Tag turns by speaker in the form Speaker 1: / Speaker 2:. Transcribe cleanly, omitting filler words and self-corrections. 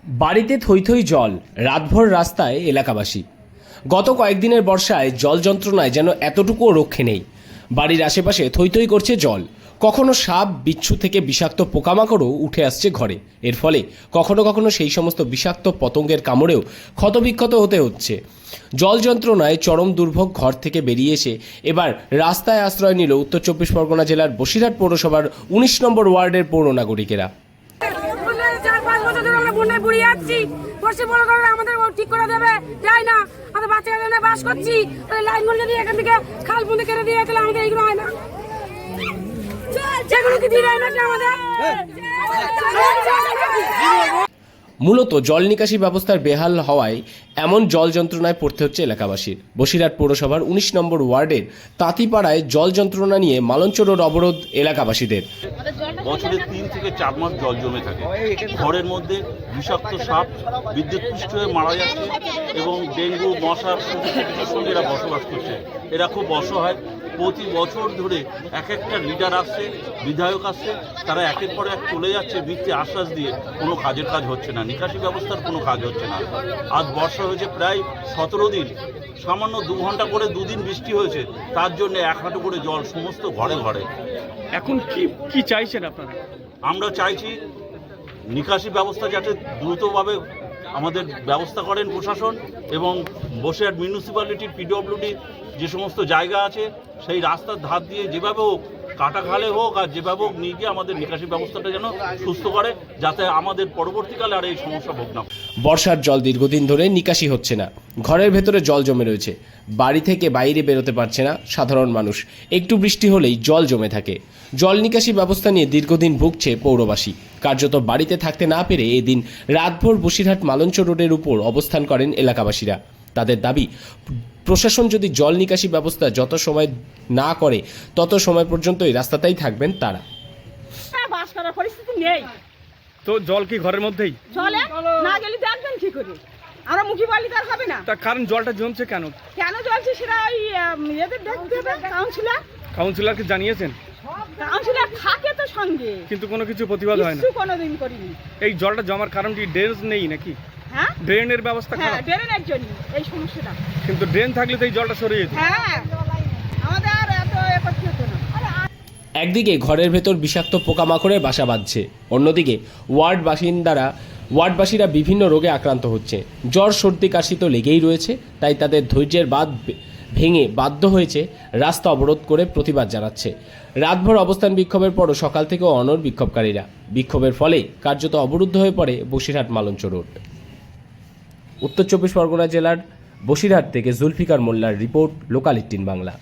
Speaker 1: বাড়িতে থই থই জল, রাতভর রাস্তায় এলাকাবাসী। গত কয়েকদিনের বর্ষায় জল যন্ত্রণায় যেন এতটুকুও রক্ষে নেই। বাড়ির আশেপাশে থই থই করছে জল। কখনো সাপ, বিচ্ছু থেকে বিষাক্ত পোকামাকড়ও উঠে আসছে ঘরে। এর ফলে কখনো কখনো সেই সমস্ত বিষাক্ত পতঙ্গের কামড়েও ক্ষতবিক্ষত হতে হচ্ছে। জল যন্ত্রণায় চরম দুর্ভোগ ঘর থেকে বেরিয়ে এসে এবার রাস্তায় আশ্রয় নিল উত্তর চব্বিশ পরগনা জেলার বসিরহাট পৌরসভার ১৯ নম্বর ওয়ার্ডের পৌর নাগরিকেরা।
Speaker 2: আমাদের ঠিক করে দেবে যাই না, আমাদের বাচ্চারা বাস করছি, লাইন যদি এখান থেকে খাল বন্ধ কেটে দিয়ে তাহলে আমাদের এইগুলো হয় না, যেগুলো কি দিয়ে না আমাদের।
Speaker 1: মূলত জল নিকাশি ব্যবস্থার বেহাল হওয়ায় এমন জল যন্ত্রণায় পড়তে হচ্ছে এলাকাবাসীর। বসিরহাট পৌরসভার ১৯ নম্বর ওয়ার্ডের তাঁতিপাড়ায় জল যন্ত্রণা নিয়ে মালঞ্চ রোড অবরোধ এলাকাবাসীদের।
Speaker 3: বছরে ৩ থেকে ৪ মাস জল জমে থাকে, ঘরের মধ্যে বিষাক্ত সাপ বিদ্যুৎস্পৃষ্ট হয়ে মারা যাচ্ছে এবং ডেঙ্গু, মশার সঙ্গে এরা বসবাস করছে। এরা খুব অসহায়। প্রতি বছর ধরে এক একটা লিডার আসছে, বিধায়ক আসছে, তারা একের পর এক চলে যাচ্ছে মিথ্যে আশ্বাস দিয়ে। কোনো কাজের কাজ হচ্ছে না, নিকাশি ব্যবস্থার কোনো কাজ হচ্ছে না। আজ বর্ষা হয়েছে প্রায় ১৭ দিন, সামান্য ২ ঘন্টা করে ২ দিন বৃষ্টি হয়েছে, তার জন্য ১ হাঁটু করে জল সমস্ত ঘরে ঘরে।
Speaker 4: এখন কি চাইছেন আপনারা?
Speaker 3: আমরা চাইছি নিকাশি ব্যবস্থা যাতে দ্রুতভাবে আমাদের ব্যবস্থা করেন প্রশাসন, এবং বসিরহাট মিউনিসিপ্যালিটির পিডব্লিউডি যে সমস্ত জায়গা আছে সেই রাস্তার ধার দিয়ে যেভাবে হোক, কাটা খালে হোক আর যেভাবে হোক নিয়ে গিয়ে আমাদের নিকাশি ব্যবস্থাটা যেন সুস্থ করে, যাতে আমাদের পরবর্তীকালে আর এই সমস্যা ভোগ না।
Speaker 1: বর্ষার জল দীর্ঘদিন ধরে নিকাশি হচ্ছে না, ঘরের ভেতরে জল জমে রয়েছে, বাড়ি থেকে বাইরে বেরোতে পারছে না সাধারণ মানুষ। একটু বৃষ্টি হলেই জল জমে থাকে। জল নিকাশি ব্যবস্থা নিয়ে দীর্ঘদিন ভুগছে পৌরবাসী। কার্যত বাড়িতে থাকতে না পেরে এদিন রাতভর বসিরহাট মালঞ্চ রোডের উপর অবস্থান করেন এলাকাবাসীরা। তাদের দাবি, প্রশাসন যদি জল নিকাশি ব্যবস্থা যত সময় না করে তত সময় পর্যন্তই রাস্তাতেই থাকবেন তারা।
Speaker 2: বাস করার পরিস্থিতি নেই
Speaker 4: তো জল কি ঘরের মধ্যেই
Speaker 2: চলে না গেলে দেখবেন কি করে? আমরা মুখি বলি তার হবে না।
Speaker 4: তার কারণ জলটা জমছে কেন
Speaker 2: জ্বলছে সেটা ওই এদের দেখতে হবে।
Speaker 4: কাউন্সিলরকে জানিয়েছেন?
Speaker 2: কাউন্সিলর থাকে তো সঙ্গে,
Speaker 4: কিন্তু কোনো কিছু প্রতিবাদ হয় না।
Speaker 2: কোনোদিন করিনি।
Speaker 4: এই জলটা জমার কারণ কি ড্রেন নেই নাকি?
Speaker 2: হ্যাঁ,
Speaker 4: ড্রেনের ব্যবস্থা
Speaker 2: হ্যাঁ,
Speaker 4: খারাপ।
Speaker 2: ড্রেনের জন্য এই সমস্যাটা।
Speaker 4: কিন্তু ড্রেন থাকলে তো এই জলটা সরে যেত।
Speaker 2: হ্যাঁ, আমাদের আর এত করতে হতো না।
Speaker 1: একদিকে ঘরের ভেতর বিষাক্ত পোকামাকড়ের বাসা বাঁধছে, অন্যদিকে ওয়ার্ডবাসীরা বিভিন্ন রোগে আক্রান্ত হচ্ছে। জ্বর, সর্দি, কাশি তো লেগেই রয়েছে। তাই তাদের ধৈর্যের বাঁধ ভেঙে বাধ্য হয়েছে রাস্তা অবরোধ করে প্রতিবাদ জানাচ্ছে। রাতভর অবস্থান বিক্ষোভের পরও সকাল থেকেও অনড় বিক্ষোভকারীরা। বিক্ষোভের ফলে কার্যত অবরুদ্ধ হয়ে পড়ে বসিরহাট মালঞ্চ রোড। উত্তর চব্বিশ পরগনা জেলার বসিরহাট থেকে জুলফিকার মোল্লার রিপোর্ট, লোকাল 18 বাংলা।